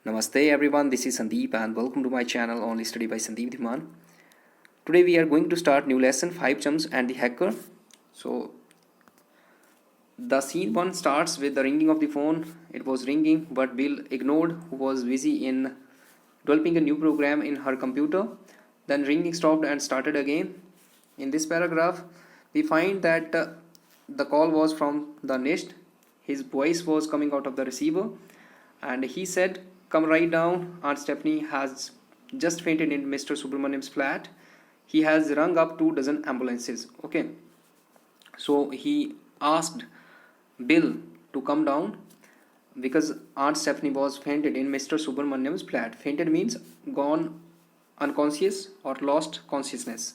Namaste everyone, this is Sandeep and welcome to my channel Only Study by Sandeep Dhiman. Today we are going to start new lesson 5 Chums and the Hacker. So the scene 1 starts with the ringing of the phone. It was ringing but Bill ignored, who was busy in developing a new program in her computer. Then ringing stopped and started again. In this paragraph we find that the call was from the NIST. His voice was coming out of the receiver and he said, "Come right down. Aunt Stephanie has just fainted in Mr. Subramaniam's flat. He has rung up 2 dozen ambulances." Okay. So he asked Bill to come down because Aunt Stephanie was fainted in Mr. Subramaniam's flat. Fainted means gone unconscious or lost consciousness.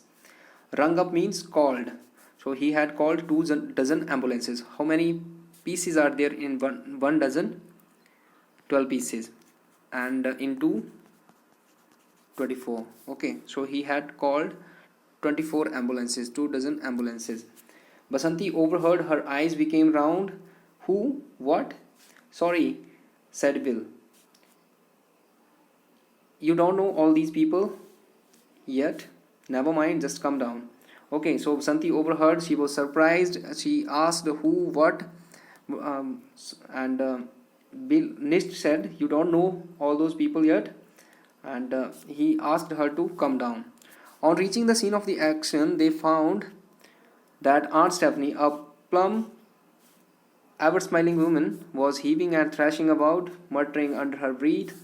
Rung up means called. So he had called 2 dozen ambulances. How many pieces are there in one dozen? 12 pieces, and in 2, 24. Okay, so he had called 24 ambulances, 2 dozen ambulances. Basanti overheard. Her eyes became round. "Who? What?" "Sorry," said Bill. "You don't know all these people yet? Never mind, just come down." Okay, so Basanti overheard. She was surprised. She asked who, what, and Bill NIST said, "You don't know all those people yet," and he asked her to come down. On reaching the scene of the action, they found that Aunt Stephanie, a plump, ever-smiling woman, was heaving and thrashing about, muttering under her breath.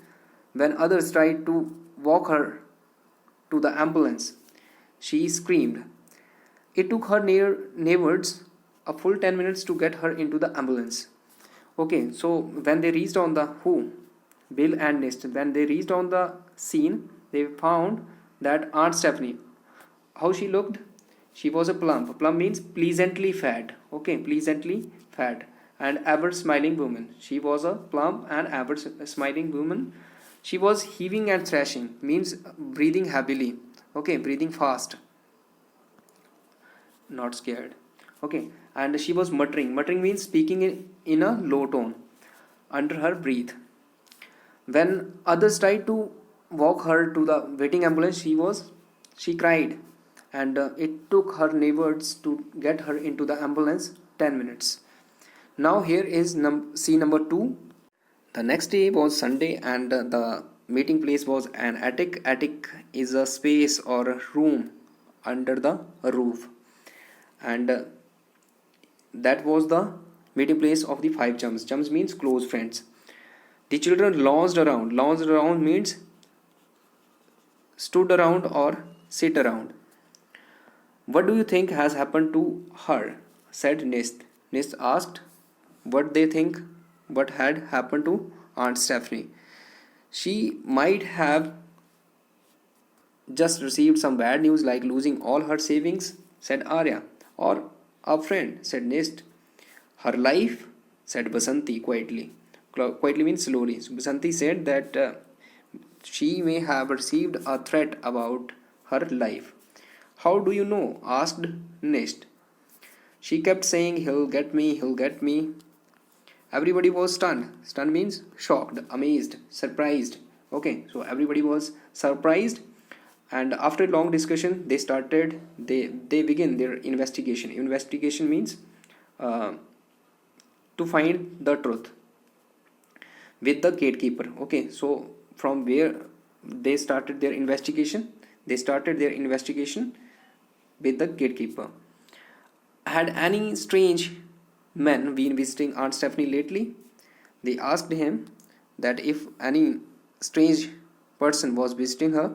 When others tried to walk her to the ambulance, she screamed. It took her neighbors a full 10 minutes to get her into the ambulance. Okay, so when they reached on the Bill and NIST, when they reached on the scene, they found that Aunt Stephanie, how she looked? She was a plump. Plump means pleasantly fat. Okay, pleasantly fat and ever smiling woman. She was a plump and ever smiling woman. She was heaving and thrashing, means breathing heavily. Okay, breathing fast, not scared. Okay, and she was muttering. Muttering means speaking in a low tone under her breath. When others tried to walk her to the waiting ambulance, she cried, and it took her neighbors to get her into the ambulance 10 minutes. Now here is scene number 2. The next day was Sunday and the meeting place was an attic. Attic is a space or a room under the roof, and that was the meeting place of the 5 chums. Chums means close friends. The children lounged around. Lounged around means stood around or sit around. "What do you think has happened to her?" said NIST. NIST asked what they think what had happened to Aunt Stephanie. "She might have just received some bad news like losing all her savings," said Arya. "Or a friend," said NIST. "Her life," said Basanti quietly. Quietly means slowly. So Basanti said that she may have received a threat about her life. "How do you know?" asked NIST. "She kept saying, 'He'll get me, he'll get me.'" Everybody was stunned. Stunned means shocked, amazed, surprised. Okay, so everybody was surprised, and after a long discussion they begin their investigation. Investigation means to find the truth with the gatekeeper. Okay, so from where they started their investigation? They started their investigation with the gatekeeper. Had any strange men been visiting Aunt Stephanie lately? They asked him that if any strange person was visiting her.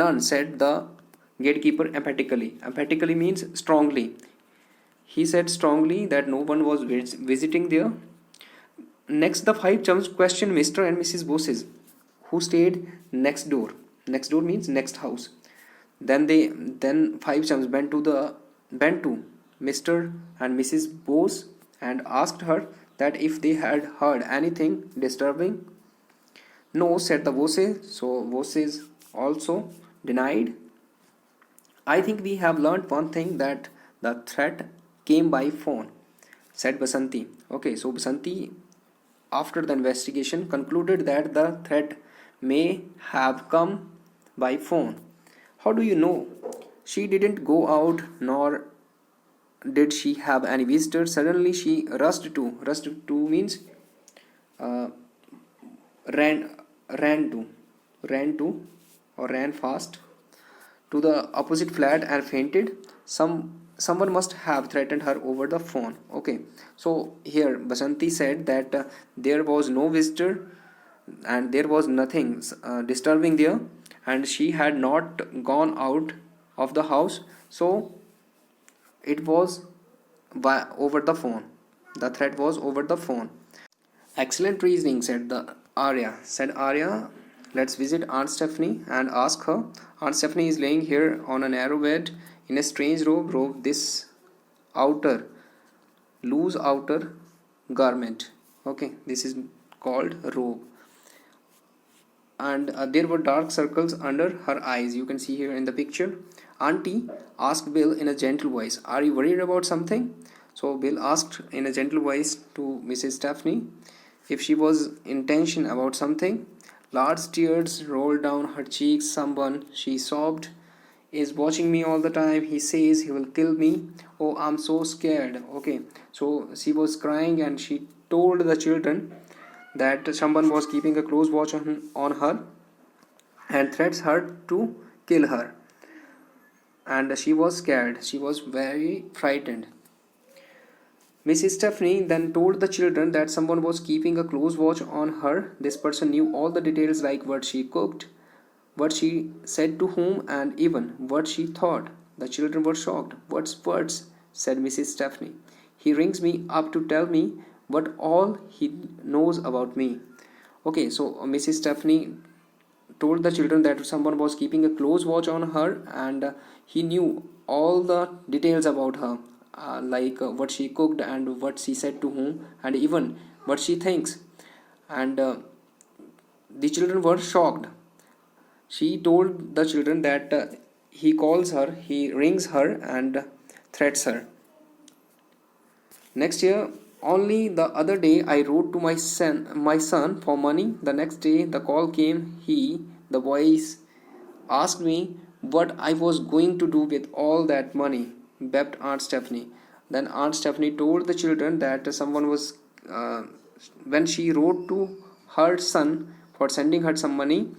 "None," said the gatekeeper emphatically. Emphatically means strongly. He said strongly that no one was visiting there. Next, the 5 chums questioned Mr. and Mrs. Boses, who stayed next door. Next door means next house. Then 5 chums went to Mr. and Mrs. Bose and asked her that if they had heard anything disturbing. "No," said the Boses. So Boses also denied. "I think we have learnt one thing, that the threat came by phone," said Basanti. Okay, so Basanti, after the investigation, concluded that the threat may have come by phone. How do you know? She didn't go out, nor did she have any visitors. Suddenly she rushed to means uh, ran ran to ran to or ran fast to the opposite flat and fainted. Someone must have threatened her over the phone. Okay, so here Basanti said that there was no visitor and there was nothing disturbing there, and she had not gone out of the house, so it was over the phone. The threat was over the phone. Excellent reasoning, said the Arya. Said Arya, let's visit Aunt Stephanie and ask her. Aunt Stephanie is laying here on a narrow bed in a strange robe, this outer, loose outer garment. Okay, this is called robe. And there were dark circles under her eyes. You can see here in the picture. Auntie asked Bill in a gentle voice, are you worried about something? So Bill asked in a gentle voice to Mrs. Stephanie if she was in tension about something. Large tears rolled down her cheeks. Someone, she sobbed, is watching me all the time. He says he will kill me. Oh, I'm so scared. Okay, so she was crying and she told the children that someone was keeping a close watch on her and threats her to kill her. And she was scared. She was very frightened. Mrs. Stephanie then told the children that someone was keeping a close watch on her. This person knew all the details, like what she cooked, what she said to whom, and even what she thought. The children were shocked. What's words? Said Mrs. Stephanie. He rings me up to tell me what all he knows about me. Okay, so Mrs. Stephanie told the children that someone was keeping a close watch on her, and he knew all the details about her, like what she cooked and what she said to whom, and even what she thinks. And the children were shocked. She told the children that he calls her, he rings her, and threats her. Next year, only the other day, I wrote to my son for money. The next day, the call came. The voice, asked me what I was going to do with all that money, wept Aunt Stephanie. Then Aunt Stephanie told the children that someone was, when she wrote to her son for sending her some money,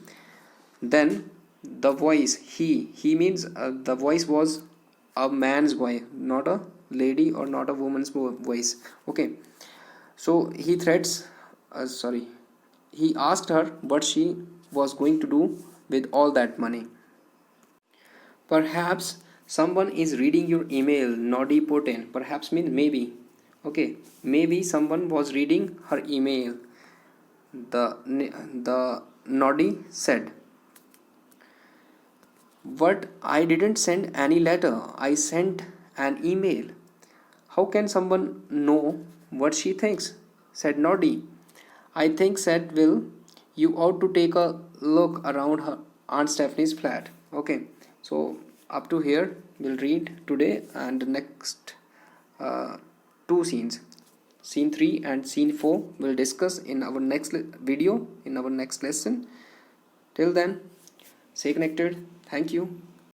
then the voice, he means the voice was a man's voice, not a lady or not a woman's voice. Okay, so he threats, he asked her what she was going to do with all that money. Perhaps someone is reading your email, Noddy put in. Perhaps means maybe. Okay, maybe someone was reading her email. The Noddy said, what? I didn't send any letter. I sent an email. How can someone know what she thinks? Said Noddy. I think, said Will, you ought to take a look around her Aunt Stephanie's flat. Okay, so up to here we'll read today, and next two scenes, scene 3 and scene 4, we'll discuss in our next video, in our next lesson. Till then, stay connected. Thank you.